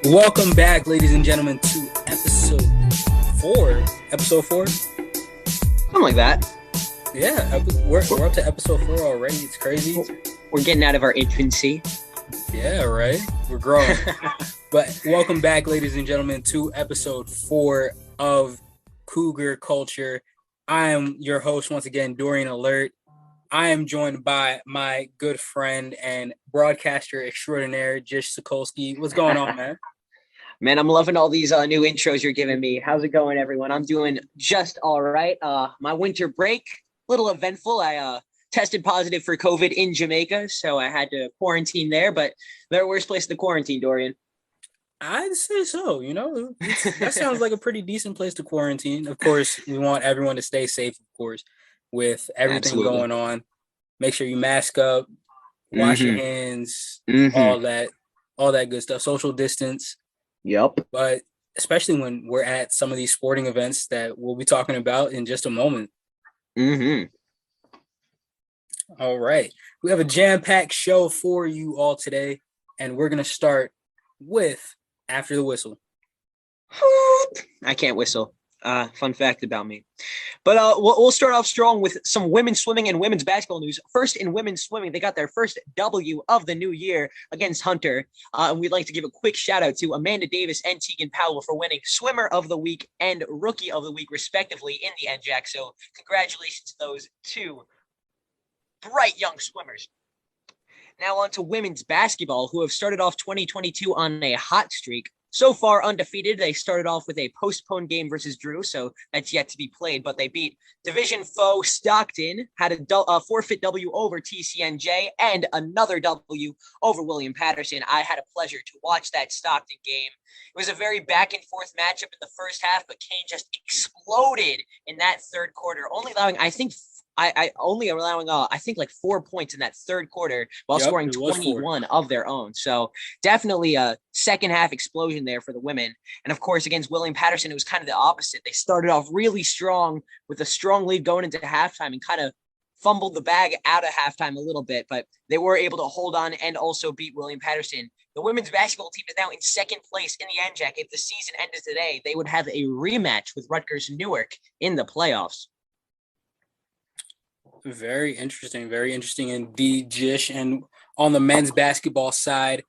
Welcome back, ladies and gentlemen, to episode 4. Episode 4? Something like that. Yeah, we're up to episode 4 already. It's crazy. We're getting out of our infancy. Yeah, right? We're growing. But welcome back, ladies and gentlemen, to episode 4 of Cougar Culture. I am your host, once again, Dorian Alert. I am joined by my good friend and broadcaster extraordinaire, Jish Sokolsky. What's going on, man? Man, I'm loving all these new intros you're giving me. How's it going, everyone? I'm doing just all right. My winter break, a little eventful. I tested positive for COVID in Jamaica, so I had to quarantine there. But there worst place to quarantine, Dorian. I'd say so. That sounds like a pretty decent place to quarantine. Of course, we want everyone to stay safe, of course, with everything going on. Make sure you mask up, wash your hands, all that good stuff. Social distance. Yep. But especially when we're at some of these sporting events that we'll be talking about in just a moment. All right. We have a jam-packed show for you all today, and we're going to start with After the Whistle. I can't whistle. Fun fact about me. But we'll start off strong with some women's swimming and women's basketball news. First, in women's swimming, they got their first W of the new year against Hunter. And we'd like to give a quick shout out to Amanda Davis and Teagan Powell for winning Swimmer of the Week and Rookie of the Week, respectively, in the NJAC. So congratulations to those two bright young swimmers. Now on to women's basketball, who have started off 2022 on a hot streak. So far undefeated. They started off with a postponed game versus Drew, so that's yet to be played, but they beat division foe Stockton, had a forfeit W over TCNJ, and another W over William Patterson. I had a pleasure to watch that Stockton game. It was a very back and forth matchup in the first half, but Kean just exploded in that third quarter, only allowing, I think, like 4 points in that third quarter while scoring 21 of their own. So definitely a second half explosion there for the women. And of course, against William Patterson, it was kind of the opposite. They started off really strong with a strong lead going into halftime and kind of fumbled the bag out of halftime a little bit, but they were able to hold on and also beat William Patterson. The women's basketball team is now in second place in the NJAC. If the season ended today, they would have a rematch with Rutgers Newark in the playoffs. Very interesting indeed, Jish. And on the men's basketball side,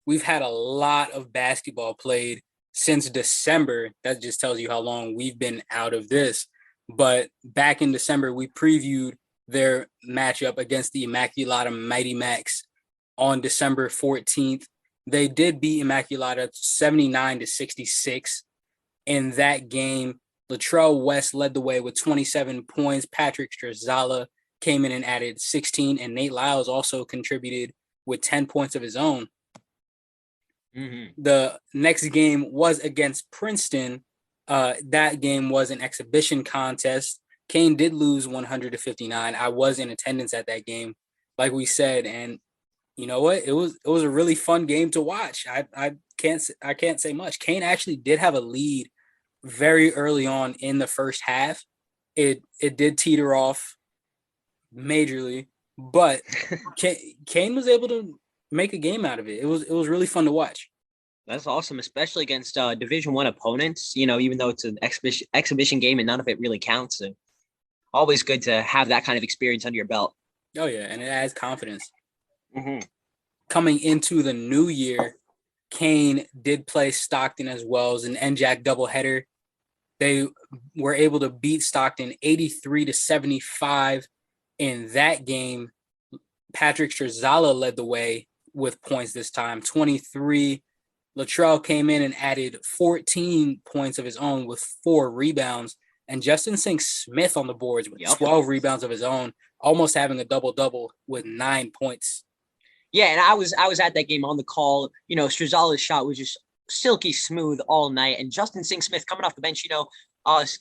we've had a lot of basketball played since December. That just tells you how long we've been out of this. But back in December, we previewed their matchup against the Immaculata Mighty Macs on December 14th. They did beat Immaculata 79-66 in that game. Latrell West led the way with 27 points. Patrick Strazala came in and added 16, and Nate Lyles also contributed with 10 points of his own. The next game was against Princeton. That game was an exhibition contest. Kean did lose 100-59. I was in attendance at that game, like we said, and you know what? It was a really fun game to watch. I can't say much. Kean actually did have a lead very early on in the first half. It did teeter off majorly, but Kean was able to make a game out of it. It was really fun to watch. That's awesome, especially against Division I opponents. Even though it's an exhibition game and none of it really counts. So always good to have that kind of experience under your belt. Oh yeah, and it adds confidence. Coming into the new year, Kean did play Stockton as well as an NJAC doubleheader. They were able to beat Stockton 83-75. In that game, Patrick Strazala led the way with points this time, 23. Latrell came in and added 14 points of his own with 4 rebounds. And Justin Sink Smith on the boards with 12 rebounds of his own, almost having a double-double with 9 points. Yeah, and I was at that game on the call. Strazala's shot was just silky smooth all night. And Justin Singh-Smith coming off the bench,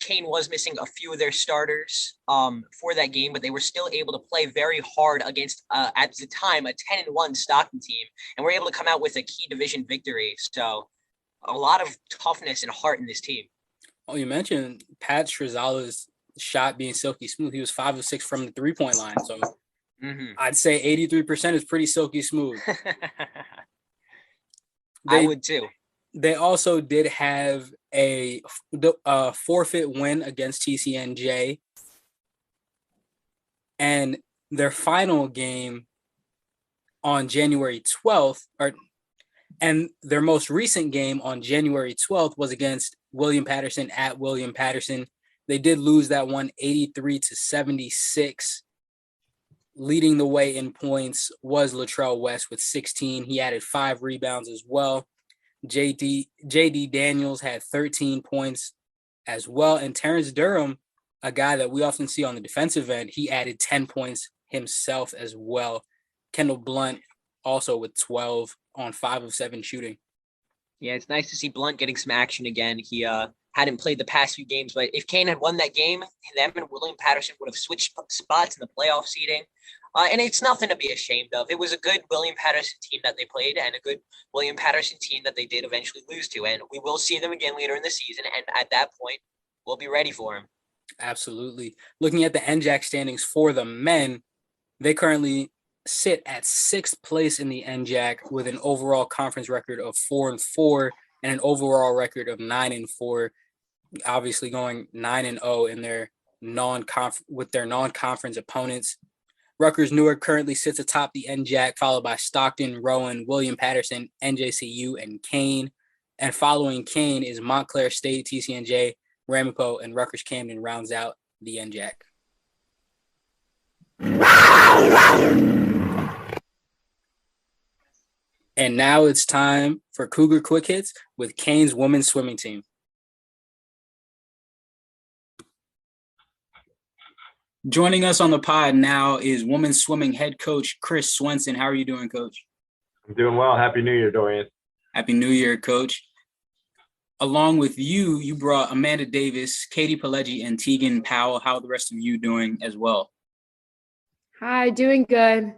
Kean was missing a few of their starters for that game, but they were still able to play very hard against, at the time, a 10-1 Stockton team, and were able to come out with a key division victory. So a lot of toughness and heart in this team. Oh, you mentioned Pat Strizala's shot being silky smooth. He was 5 of 6 from the 3-point line. So I'd say 83% is pretty silky smooth. I would too. They also did have a forfeit win against TCNJ. And their final game on January 12th, and their most recent game on January 12th was against William Patterson at William Patterson. They did lose that one 83-76. Leading the way in points was Latrell West with 16. He added 5 rebounds as well. JD Daniels had 13 points as well. And Terrence Durham, a guy that we often see on the defensive end, he added 10 points himself as well. Kendall Blunt also with 12 on 5 of 7 shooting. Yeah, it's nice to see Blunt getting some action again. He hadn't played the past few games, but if Kean had won that game, them and William Patterson would have switched spots in the playoff seeding. And it's nothing to be ashamed of. It was a good William Patterson team that they played and a good William Patterson team that they did eventually lose to. And we will see them again later in the season. And at that point, we'll be ready for them. Absolutely. Looking at the NJAC standings for the men, they currently sit at 6th place in the NJAC with an overall conference record of 4-4 and an overall record of 9-4. Obviously going 9-0 in their non-conference opponents. Rutgers Newark currently sits atop the NJAC, followed by Stockton, Rowan, William Patterson, NJCU, and Kean. And following Kean is Montclair State, TCNJ, Ramapo, and Rutgers Camden rounds out the NJAC. And now it's time for Cougar Quick Hits with Kean's women's swimming team. Joining us on the pod now is women's swimming head coach Chris Swenson. How are you doing, Coach? I'm doing well. Happy New Year, Dorian. Happy New Year, Coach. Along with you, you brought Amanda Davis, Katie Pileggi, and Teagan Powell. How are the rest of you doing as well? Hi, doing good.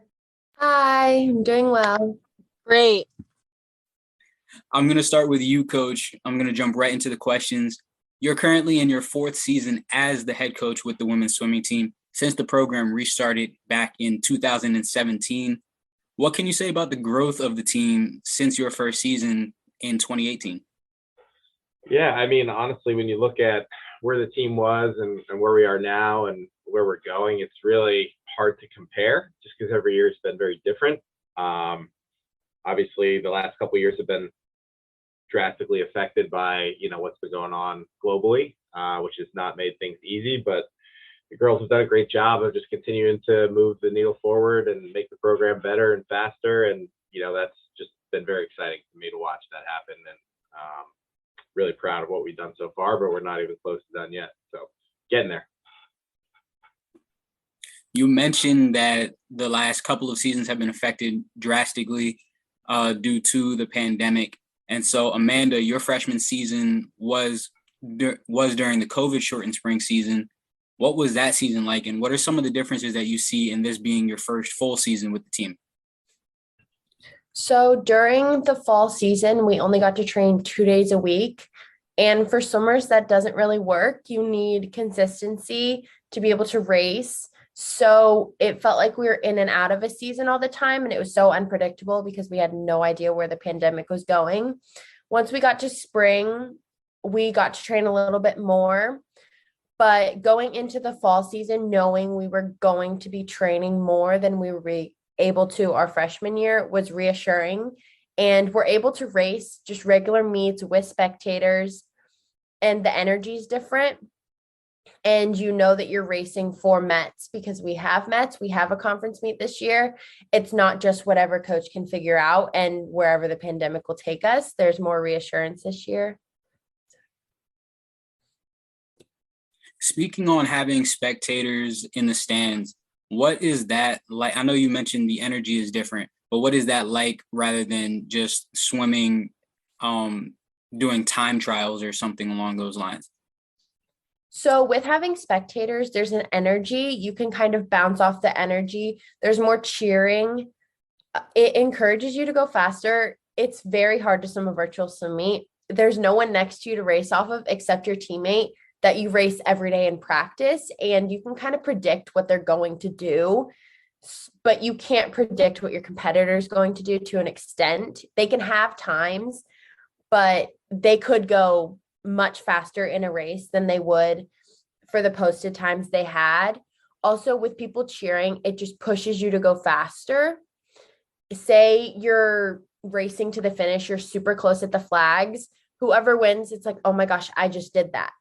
Hi, I'm doing well. Great. I'm going to start with you, Coach. I'm going to jump right into the questions. You're currently in your 4th season as the head coach with the women's swimming team since the program restarted back in 2017. What can you say about the growth of the team since your first season in 2018? Yeah, I mean, honestly, when you look at where the team was and where we are now and where we're going, it's really hard to compare just because every year has been very different. Obviously, the last couple of years have been drastically affected by, what's been going on globally, which has not made things easy. But the girls have done a great job of just continuing to move the needle forward and make the program better and faster. And, that's just been very exciting for me to watch that happen. And really proud of what we've done so far, but we're not even close to done yet. So getting there. You mentioned that the last couple of seasons have been affected drastically due to the pandemic. And so, Amanda, your freshman season was during the COVID shortened spring season. What was that season like? And what are some of the differences that you see in this being your first full season with the team? So during the fall season, we only got to train 2 days a week. And for swimmers, that doesn't really work. You need consistency to be able to race. So it felt like we were in and out of a season all the time. And it was so unpredictable because we had no idea where the pandemic was going. Once we got to spring, we got to train a little bit more. But going into the fall season, knowing we were going to be training more than we were able to our freshman year was reassuring. And we're able to race just regular meets with spectators, and the energy is different. And you know that you're racing for Mets because we have Mets. We have a conference meet this year. It's not just whatever coach can figure out and wherever the pandemic will take us. There's more reassurance this year. Speaking on having spectators in the stands, what is that like? I know you mentioned the energy is different, but what is that like rather than just swimming doing time trials or something along those lines? So with having spectators, there's an energy. You can kind of bounce off the energy. There's more cheering. It encourages you to go faster. It's very hard to swim a virtual swim meet. There's no one next to you to race off of except your teammate that you race every day in practice. And you can kind of predict what they're going to do, but you can't predict what your competitor is going to do to an extent. They can have times, but they could go much faster in a race than they would for the posted times they had. Also, with people cheering, it just pushes you to go faster. Say you're racing to the finish, you're super close at the flags. Whoever wins, it's like, oh my gosh, I just did that.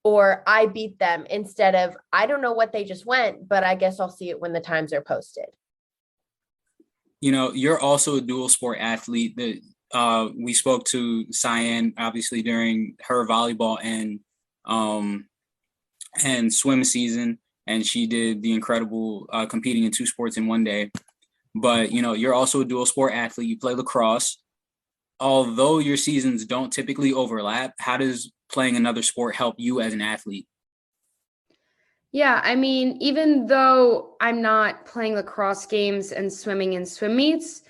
Or I beat them, instead of, I don't know what they just went, but I guess I'll see it when the times are posted. You're also a dual sport athlete. We spoke to Cyan obviously during her volleyball and swim season, and she did the incredible competing in two sports in one day. But you're also a dual sport athlete. You play lacrosse. Although your seasons don't typically overlap, how does playing another sport help you as an athlete? Yeah, I mean, even though I'm not playing lacrosse games and swimming in swim meets,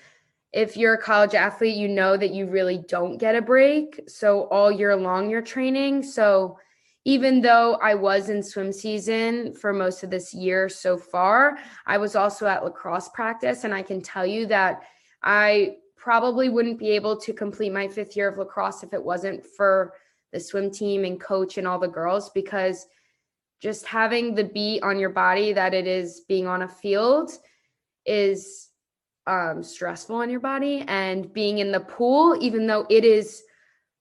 if you're a college athlete, you know that you really don't get a break. So all year long, you're training. So even though I was in swim season for most of this year so far, I was also at lacrosse practice. And I can tell you that I probably wouldn't be able to complete my 5th year of lacrosse if it wasn't for the swim team and coach and all the girls, because just having the beat on your body that it is being on a field is stressful on your body. And being in the pool, even though it is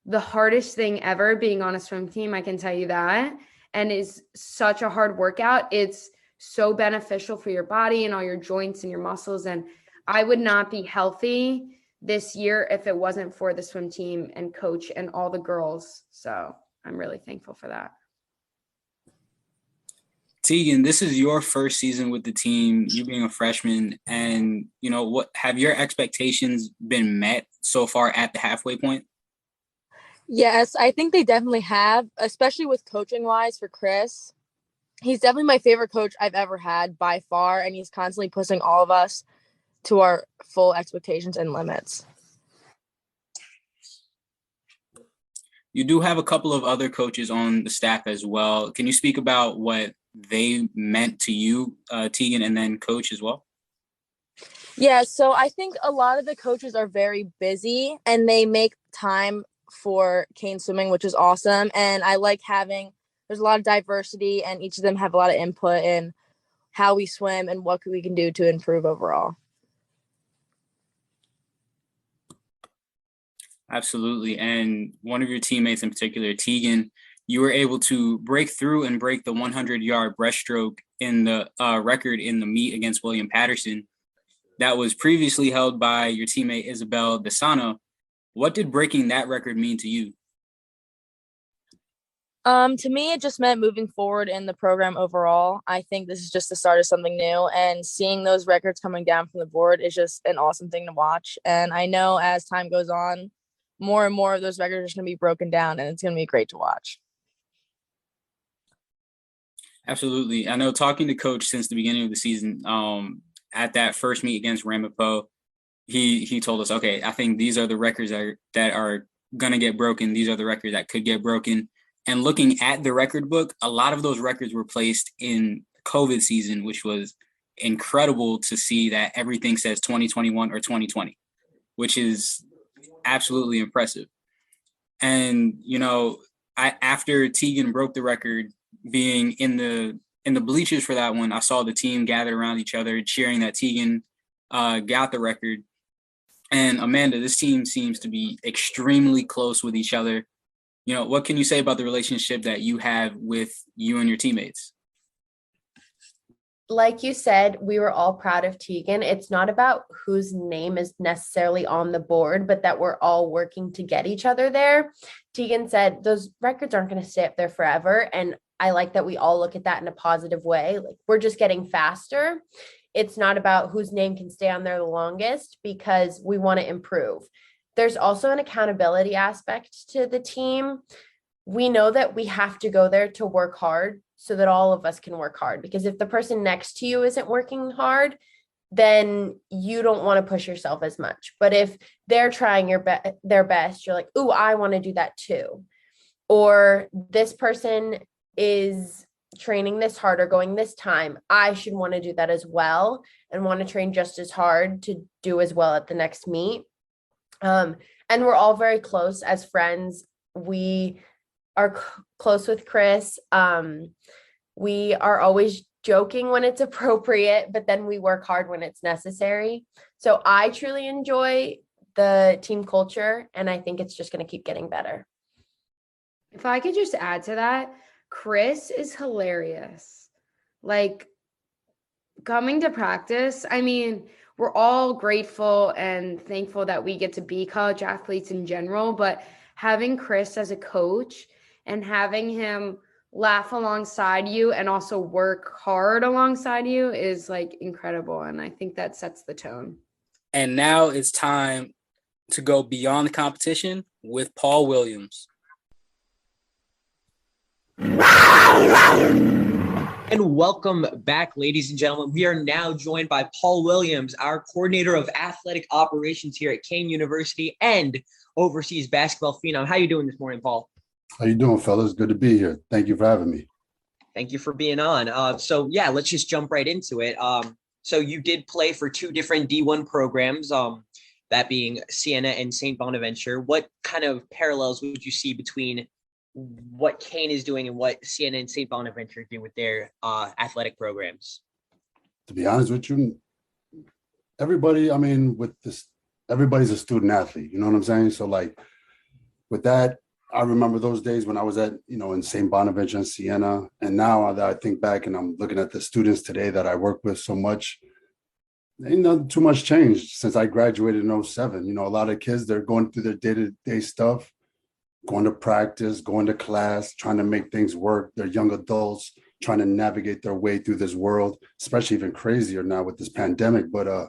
the hardest thing ever being on a swim team, I can tell you that, and is such a hard workout, it's so beneficial for your body and all your joints and your muscles. And I would not be healthy this year if it wasn't for the swim team and coach and all the girls. So I'm really thankful for that. Teagan, this is your first season with the team, you being a freshman, and what have your expectations been met so far at the halfway point? Yes, I think they definitely have, especially with coaching wise for Chris. He's definitely my favorite coach I've ever had by far, and he's constantly pushing all of us to our full expectations and limits. You do have a couple of other coaches on the staff as well. Can you speak about what they meant to you, Teagan, and then coach as well? Yeah, so I think a lot of the coaches are very busy and they make time for Kean swimming, which is awesome. And I like there's a lot of diversity and each of them have a lot of input in how we swim and what we can do to improve overall. Absolutely. And one of your teammates in particular, Teagan, you were able to break through and break the 100-yard breaststroke in the record in the meet against William Patterson. That was previously held by your teammate, Isabel Desano. What did breaking that record mean to you? To me, it just meant moving forward in the program overall. I think this is just the start of something new, and seeing those records coming down from the board is just an awesome thing to watch. And I know as time goes on, more and more of those records are going to be broken down, and it's going to be great to watch. Absolutely. I know, talking to coach since the beginning of the season, at that first meet against Ramapo, he told us, okay, I think these are the records that are going to get broken. These are the records that could get broken. And looking at the record book, a lot of those records were placed in COVID season, which was incredible to see that everything says 2021 or 2020, which is absolutely impressive. And, after Teagan broke the record, being in the bleachers for that one, I saw the team gathered around each other cheering that Teagan got the record. And Amanda, this team seems to be extremely close with each other. What can you say about the relationship that you have with you and your teammates? Like you said, we were all proud of Teagan. It's not about whose name is necessarily on the board, but that we're all working to get each other there. Teagan said those records aren't going to stay up there forever. And I like that we all look at that in a positive way. Like, we're just getting faster. It's not about whose name can stay on there the longest, because we want to improve. there's also an accountability aspect to the team. We know that we have to go there to work hard so that all of us can work hard, because if the person next to you isn't working hard, then you don't want to push yourself as much. But if they're trying their best, you're like, ooh, I want to do that too. Or this person is training this hard or going this time, I should want to do that as well and want to train just as hard to do as well at the next meet. And we're all very close as friends. We are close with Chris. We are always joking when it's appropriate, but then we work hard when it's necessary. So I truly enjoy the team culture, and I think it's just going to keep getting better. If I could just add to that, Chris is hilarious. Like, coming to practice, I mean, we're all grateful and thankful that we get to be college athletes in general, but having Chris as a coach and having him laugh alongside you and also work hard alongside you is like incredible. And I think that sets the tone. And now it's time to go beyond the competition with Paul Williams. And welcome back, ladies and gentlemen. We are now joined by Paul Williams, our coordinator of athletic operations here at Kean University and overseas basketball phenom. How you doing this morning, Paul? How you doing, fellas? Good to be here. Thank you for having me. Thank you for being on. So yeah, let's just jump right into it. So you did play for two different D1 programs, that being Siena and St. Bonaventure. What kind of parallels would you see between what Kean is doing and what Siena and St. Bonaventure do with their athletic programs? To be honest with you, everybody, I mean, with this, everybody's a student athlete, you know what I'm saying? So like with that, I remember those days when I was at, in St. Bonaventure and Siena. And now that I think back and I'm looking at the students today that I work with so much, ain't not too much changed since I graduated in 07. A lot of kids, they're going through their day-to-day stuff, going to practice, going to class, trying to make things work. They're young adults trying to navigate their way through this world, especially even crazier now with this pandemic. But a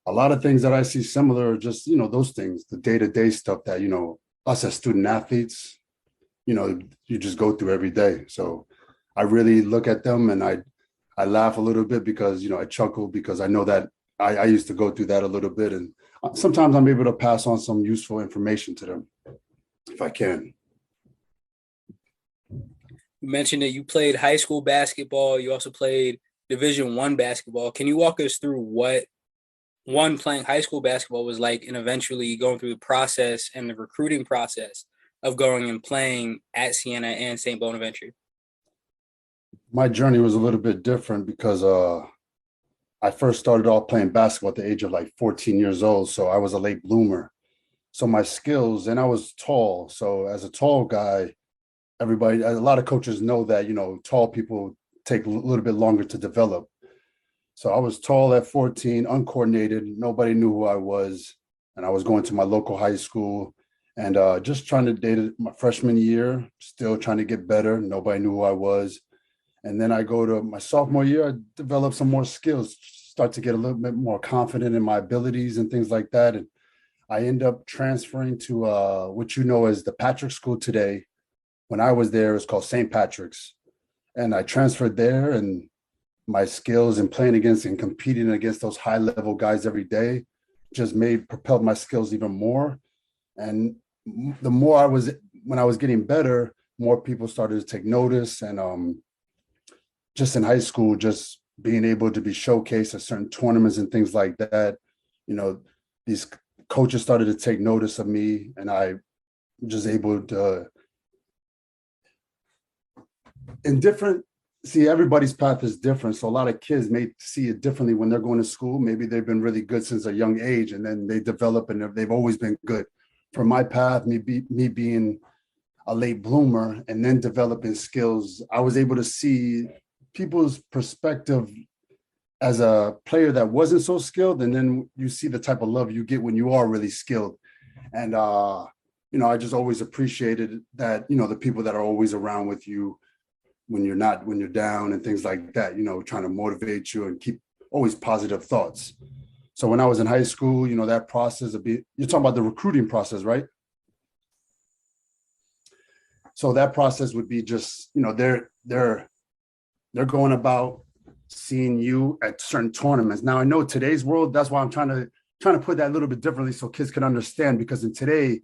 lot of things that I see similar are just, those things, the day-to-day stuff that, us as student athletes, you just go through every day. So I really look at them and I laugh a little bit because, I chuckle because I know that I used to go through that a little bit. And sometimes I'm able to pass on some useful information to them if I can. You mentioned that you played high school basketball. You also played Division I basketball. Can you walk us through what playing high school basketball was like and eventually going through the process and the recruiting process of going and playing at Siena and St. Bonaventure? My journey was a little bit different because I first started off playing basketball at the age of like 14 years old. So I was a late bloomer. So my skills, and I was tall. So as a tall guy, a lot of coaches know that, tall people take a little bit longer to develop. So I was tall at 14, uncoordinated. Nobody knew who I was. And I was going to my local high school and just trying to date my freshman year, still trying to get better. Nobody knew who I was. And then I go to my sophomore year, I develop some more skills, start to get a little bit more confident in my abilities and things like that. And I end up transferring to what as the Patrick School today. When I was there, it was called St. Patrick's. And I transferred there, and my skills in playing against and competing against those high level guys every day just propelled my skills even more. And the more when I was getting better, more people started to take notice. And just in high school, just being able to be showcased at certain tournaments and things like that, these coaches started to take notice of me, and I just able to see, everybody's path is different. So a lot of kids may see it differently when they're going to school. Maybe they've been really good since a young age, and then they develop and they've always been good. For my path, me being a late bloomer and then developing skills, I was able to see people's perspective as a player that wasn't so skilled. And then you see the type of love you get when you are really skilled. And, I just always appreciated that, the people that are always around with you when you're down and things like that, trying to motivate you and keep always positive thoughts. So when I was in high school, that process you're talking about the recruiting process, right? So that process would be just, they're going about seeing you at certain tournaments. Now I know today's world, that's why I'm trying to put that a little bit differently so kids can understand, because in today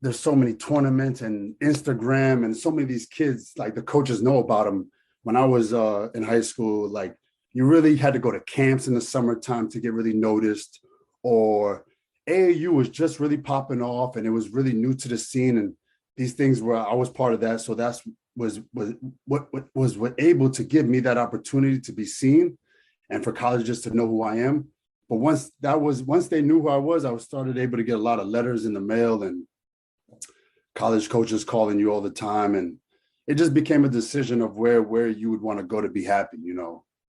there's so many tournaments and Instagram and so many of these kids, like the coaches know about them. When I was in high school, like you really had to go to camps in the summertime to get really noticed, or AAU was just really popping off and it was really new to the scene. And these things were, I was part of that. So that's was what able to give me that opportunity to be seen and for colleges to know who I am. But once they knew who I was started able to get a lot of letters in the mail and college coaches calling you all the time. And it just became a decision of where you would want to go to be happy,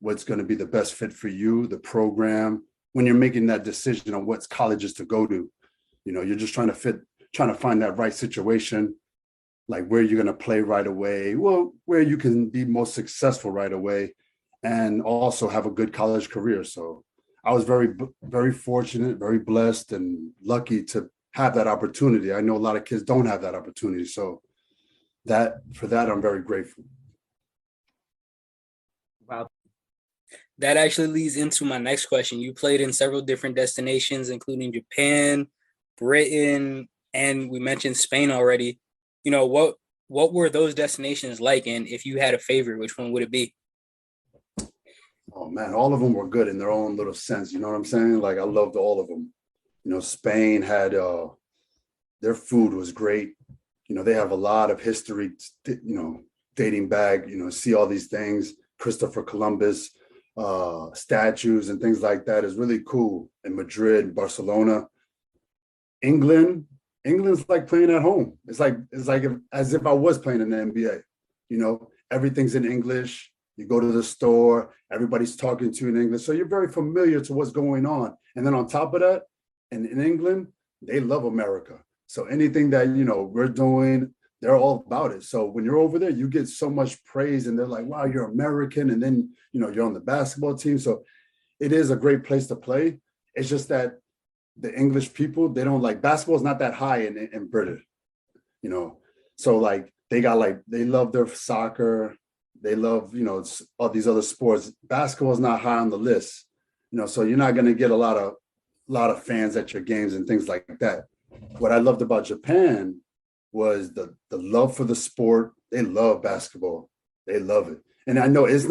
what's going to be the best fit for you, the program, when you're making that decision on what colleges to go to. You're just trying to find that right situation, like where you're going to play right away, well, where you can be most successful right away and also have a good college career. So I was very, very fortunate, very blessed and lucky to have that opportunity. I know a lot of kids don't have that opportunity. So for that, I'm very grateful. Wow. That actually leads into my next question. You played in several different destinations, including Japan, Britain, and we mentioned Spain already. What were those destinations like? And if you had a favorite, which one would it be? Oh man, all of them were good in their own little sense. You know what I'm saying? Like I loved all of them. Spain had their food was great. They have a lot of history, dating back, see all these things, Christopher Columbus, statues and things like that is really cool. In Madrid, Barcelona, England's like playing at home. It's like as if I was playing in the NBA. Everything's in English. You go to the store, everybody's talking to you in English. So you're very familiar to what's going on. And then on top of that, in England, they love America. So anything that, we're doing, they're all about it. So when you're over there, you get so much praise and they're like, wow, you're American. And then, you're on the basketball team. So it is a great place to play. It's just that the English people, they don't like basketball is not that high in Britain, So like they love their soccer. They love, all these other sports. Basketball is not high on the list, so you're not going to get a lot of fans at your games and things like that. What I loved about Japan was the love for the sport. They love basketball. They love it. And I know it's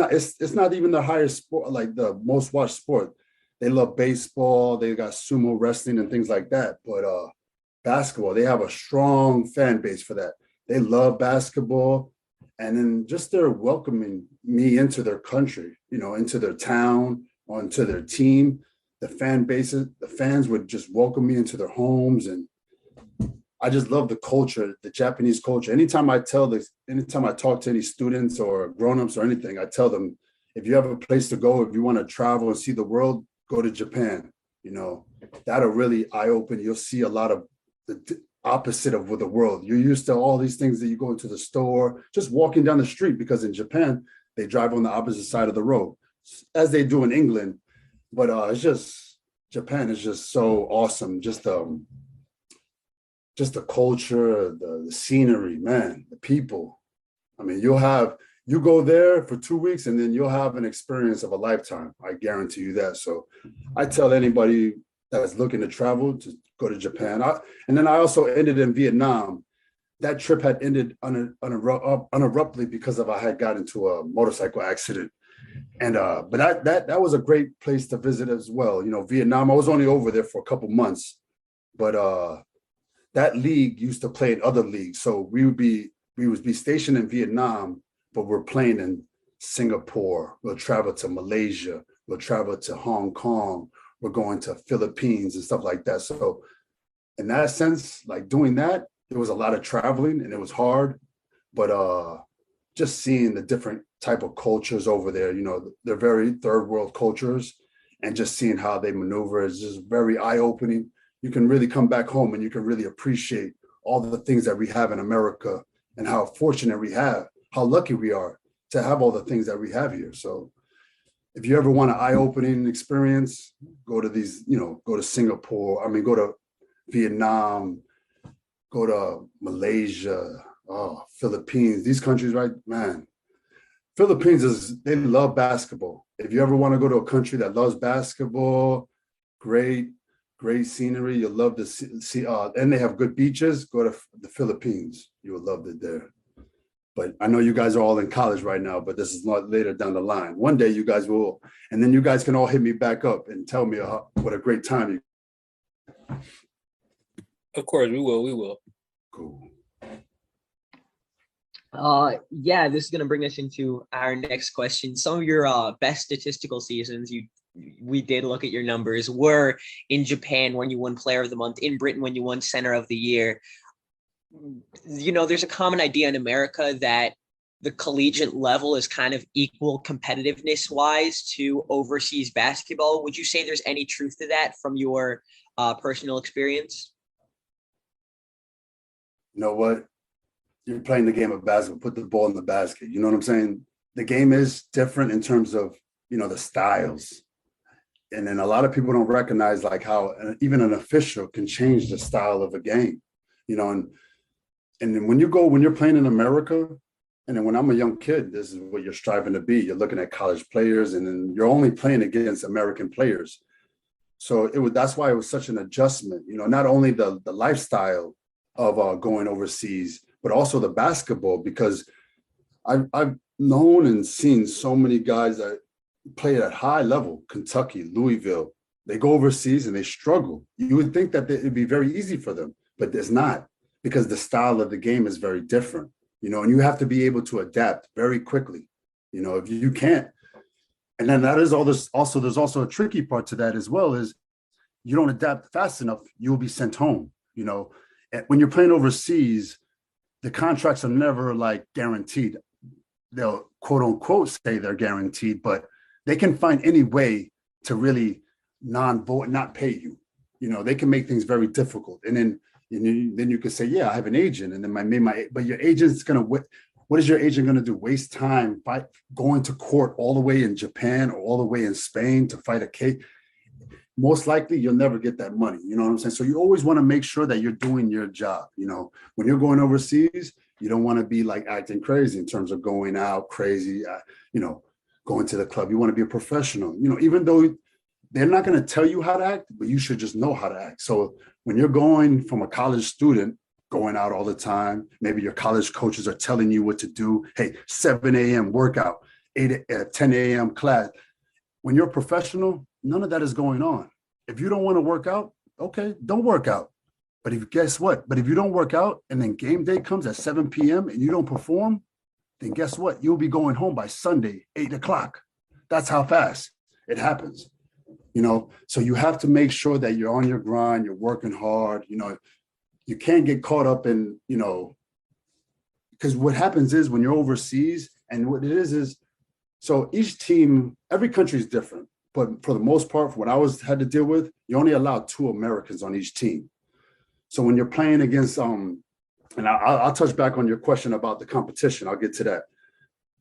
not even the highest sport, like the most watched sport. They love baseball. They got sumo wrestling and things like that. But basketball, they have a strong fan base for that. They love basketball. And then just they're welcoming me into their country, into their town, onto their team. The fans would just welcome me into their homes. And I just love the culture, the Japanese culture. Anytime I talk to any students or grown-ups or anything, I tell them, if you have a place to go, if you want to travel and see the world, go to Japan. That'll really eye-open. You'll see a lot of the opposite of the world. You're used to all these things that you go into the store, just walking down the street, because in Japan, they drive on the opposite side of the road, as they do in England. But Japan is just so awesome. Just the culture, the scenery, man, the people. I mean, you go there for 2 weeks and then you'll have an experience of a lifetime. I guarantee you that. So I tell anybody that's looking to travel to go to Japan. And then I also ended in Vietnam. That trip had ended unabruptly because I had got into a motorcycle accident. And but that was a great place to visit as well. Vietnam, I was only over there for a couple months, but that league used to play in other leagues. So we would be stationed in Vietnam, but we're playing in Singapore. We'll travel to Malaysia. We'll travel to Hong Kong. We're going to Philippines and stuff like that. So in that sense, like doing that, there was a lot of traveling and it was hard, but just seeing the different type of cultures over there, they're very third world cultures, and just seeing how they maneuver is just very eye-opening. You can really come back home and you can really appreciate all the things that we have in America and how fortunate we have, how lucky we are to have all the things that we have here. So if you ever want an eye-opening experience, go to these, go to Singapore. I mean, go to Vietnam, go to Malaysia, Philippines. These countries, right, man. Philippines they love basketball. If you ever want to go to a country that loves basketball, great scenery. You'll love to see and they have good beaches. Go to the Philippines. You will love it there. But I know you guys are all in college right now, but this is not later down the line. One day you guys will, and then you guys can all hit me back up and tell me what a great time you. Of course, we will. We will. Cool. Yeah, this is gonna bring us into our next question. Some of your best statistical seasons, we did look at your numbers, were in Japan when you won Player of the Month, in Britain when you won Center of the Year. There's a common idea in America that the collegiate level is kind of equal competitiveness wise to overseas basketball. Would you say there's any truth to that from your personal experience? You know what? You're playing the game of basketball, put the ball in the basket. You know what I'm saying? The game is different in terms of, the styles. And then a lot of people don't recognize like how even an official can change the style of a game, and then when you're playing in America, and then when I'm a young kid, this is what you're striving to be. You're looking at college players, and then you're only playing against American players. So that's why it was such an adjustment, not only the lifestyle of going overseas, but also the basketball, because I've known and seen so many guys that play at high level, Kentucky, Louisville, they go overseas and they struggle. You would think that it'd be very easy for them, but it's not, because the style of the game is very different, and you have to be able to adapt very quickly, if you can't. And then that is all this. Also, there's also a tricky part to that as well, is you don't adapt fast enough, you'll be sent home. And when you're playing overseas, the contracts are never like guaranteed. They'll quote unquote say they're guaranteed, but they can find any way to really not pay you. They can make things very difficult. And then you could say, yeah, I have an agent, and then but your agent's gonna, what is your agent gonna do? Waste time by going to court all the way in Japan or all the way in Spain to fight a case? Most likely you'll never get that money. You know what I'm saying? So you always want to make sure that you're doing your job. When you're going overseas, you don't want to be like acting crazy in terms of going out crazy, going to the club. You want to be a professional, even though they're not going to tell you how to act, but you should just know how to act. So when you're going from a college student, going out all the time, maybe your college coaches are telling you what to do. Hey, 7 a.m. workout, 10 a.m. class. When you're a professional, none of that is going on. If you don't want to work out, okay, don't work out. But guess what? But if you don't work out and then game day comes at 7 p.m. and you don't perform, then guess what? You'll be going home by Sunday, 8 o'clock. That's how fast it happens. So you have to make sure that you're on your grind, you're working hard. You can't get caught up in, because what happens is when you're overseas, and what it is, so each team, every country is different. But for the most part, for what I had to deal with, you only allow 2 Americans on each team. So when you're playing against, and I'll touch back on your question about the competition. I'll get to that.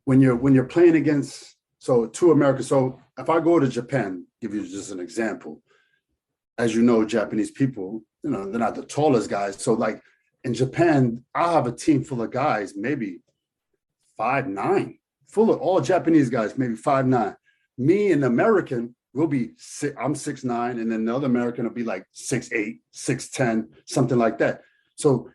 When you're playing against, so 2 Americans. So if I go to Japan, give you just an example. As you know, Japanese people, they're not the tallest guys. So like in Japan, I'll have a team full of guys, maybe 5'9", full of all Japanese guys, maybe 5'9". Me and the American will be, I'm 6'9", and then the other American will be like 6'8", 6'10", something like that. So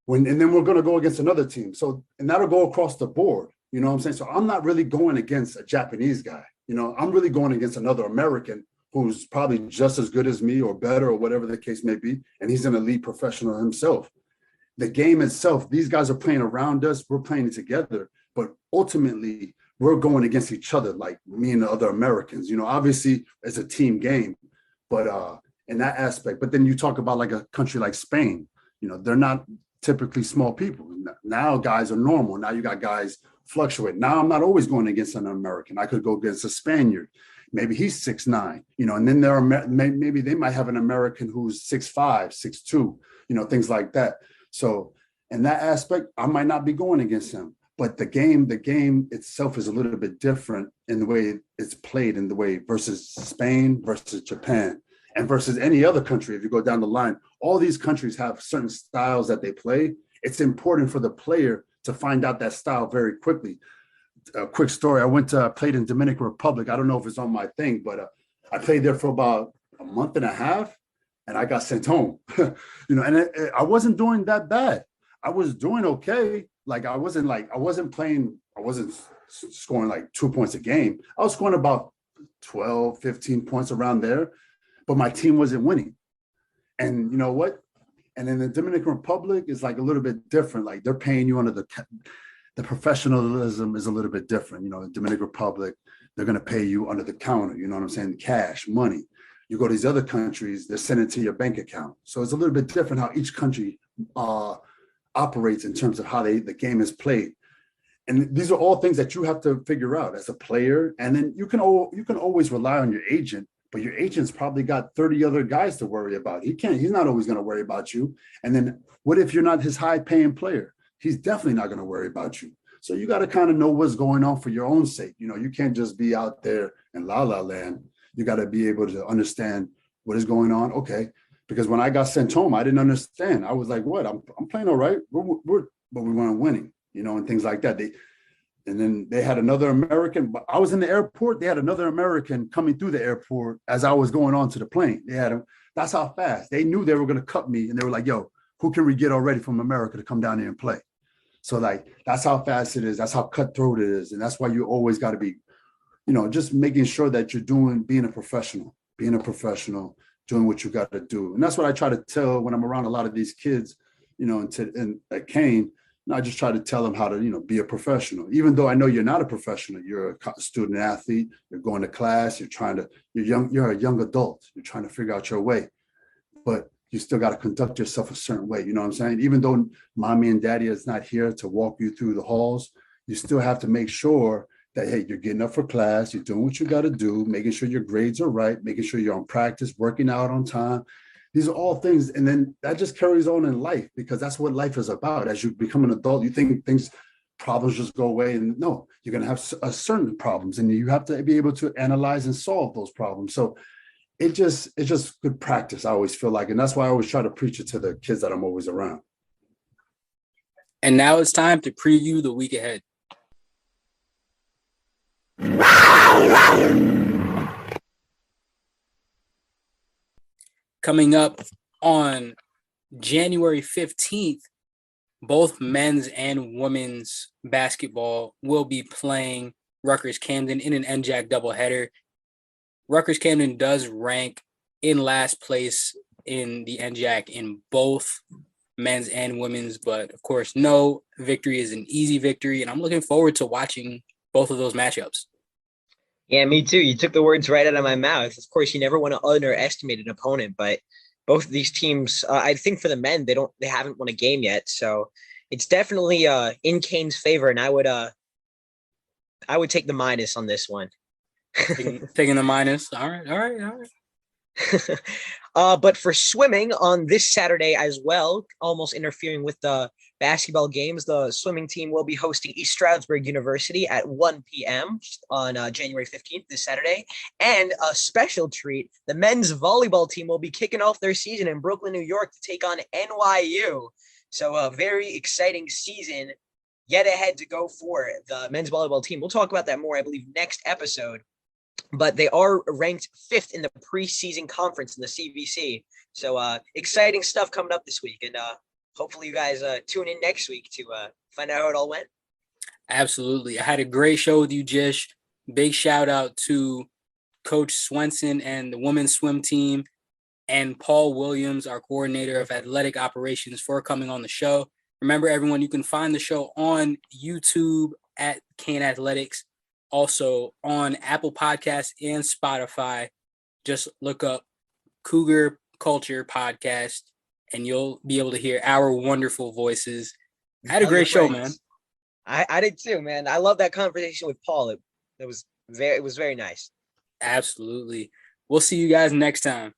and then we're going to go against another team. So, and that'll go across the board. You know what I'm saying? So I'm not really going against a Japanese guy. I'm really going against another American who's probably just as good as me or better or whatever the case may be. And he's an elite professional himself. The game itself, these guys are playing around us. We're playing together. But ultimately, we're going against each other, like me and the other Americans. Obviously, it's a team game. But in that aspect, but then you talk about like a country like Spain, they're not typically small people. Now guys are normal. Now you got guys fluctuate. Now I'm not always going against an American. I could go against a Spaniard. Maybe he's 6'9", and then maybe they might have an American who's 6'5", 6'2", things like that. So in that aspect, I might not be going against him. but the game itself is a little bit different in the way it's played, in the way versus Spain, versus Japan, and versus any other country. If you go down the line, all these countries have certain styles that they play. It's important for the player to find out that style very quickly. A quick story: I played in Dominican Republic. I don't know if it's on my thing, but I played there for about a month and a half, and I got sent home. And I wasn't doing that bad. I was doing okay. Like I wasn't scoring like 2 points a game. I was scoring about 12, 15 points around there, but my team wasn't winning. And you know what? And in the Dominican Republic, it's like a little bit different. Like they're paying you under the professionalism is a little bit different. The Dominican Republic, they're going to pay you under the counter. You know what I'm saying? Cash, money. You go to these other countries, they're sending it to your bank account. So it's a little bit different how each country operates in terms of how the game is played. And these are all things that you have to figure out as a player. And then you can always rely on your agent, but your agent's probably got 30 other guys to worry about. He's not always going to worry about you. And then what if you're not his high paying player? He's definitely not going to worry about you. So you got to kind of know what's going on for your own sake. You can't just be out there in la la land. You got to be able to understand what is going on. Okay. Because when I got sent home, I didn't understand. I was like, what? I'm playing all right. But we weren't winning, and things like that. And then they had another American, but I was in the airport. They had another American coming through the airport as I was going on to the plane. They had him. That's how fast. They knew they were going to cut me. And they were like, yo, who can we get already from America to come down here and play? So like, that's how fast it is. That's how cutthroat it is. And that's why you always got to be, just making sure that you're being a professional, doing what you got to do. And that's what I try to tell when I'm around a lot of these kids, and at Kean. I just try to tell them how to, be a professional, even though I know you're not a professional. You're a student athlete. You're going to class. You're a young adult. You're trying to figure out your way, but you still got to conduct yourself a certain way. You know what I'm saying? Even though mommy and daddy is not here to walk you through the halls, you still have to make sure that, hey, you're getting up for class. You're doing what you got to do, making sure your grades are right, making sure you're on practice, working out on time. These are all things. And then that just carries on in life, because that's what life is about. As you become an adult, you think problems just go away. And no, you're going to have certain problems, and you have to be able to analyze and solve those problems. So it's just good practice, I always feel like. And that's why I always try to preach it to the kids that I'm always around. And now it's time to preview the week ahead. Coming up on January 15th, both men's and women's basketball will be playing Rutgers Camden in an NJAC doubleheader. Rutgers Camden does rank in last place in the NJAC in both men's and women's, but of course, no victory is an easy victory, and I'm looking forward to watching both of those matchups. Yeah, me too. You took the words right out of my mouth. Of course, you never want to underestimate an opponent, but both of these teams, I think for the men, they haven't won a game yet, so it's definitely in Kean's favor, and I would take the minus on this one. Taking the minus. All right. But for swimming on this Saturday as well, almost interfering with the basketball games, the swimming team will be hosting East Stroudsburg University at 1 p.m. on January 15th, this Saturday. And a special treat, the men's volleyball team will be kicking off their season in Brooklyn, New York to take on NYU. So a very exciting season yet ahead to go for the men's volleyball team. We'll talk about that more, I believe, next episode. But they are ranked 5th in the preseason conference in the CVC. So exciting stuff coming up this week. And hopefully you guys tune in next week to find out how it all went. Absolutely. I had a great show with you, Jish. Big shout out to Coach Swenson and the women's swim team, and Paul Williams, our coordinator of athletic operations, for coming on the show. Remember, everyone, you can find the show on YouTube at Kean Athletics. Also on Apple Podcasts and Spotify. Just look up Cougar Culture Podcast, and you'll be able to hear our wonderful voices. I had a great show, man. I did too, man. I love that conversation with Paul. It was very nice. Absolutely. We'll see you guys next time.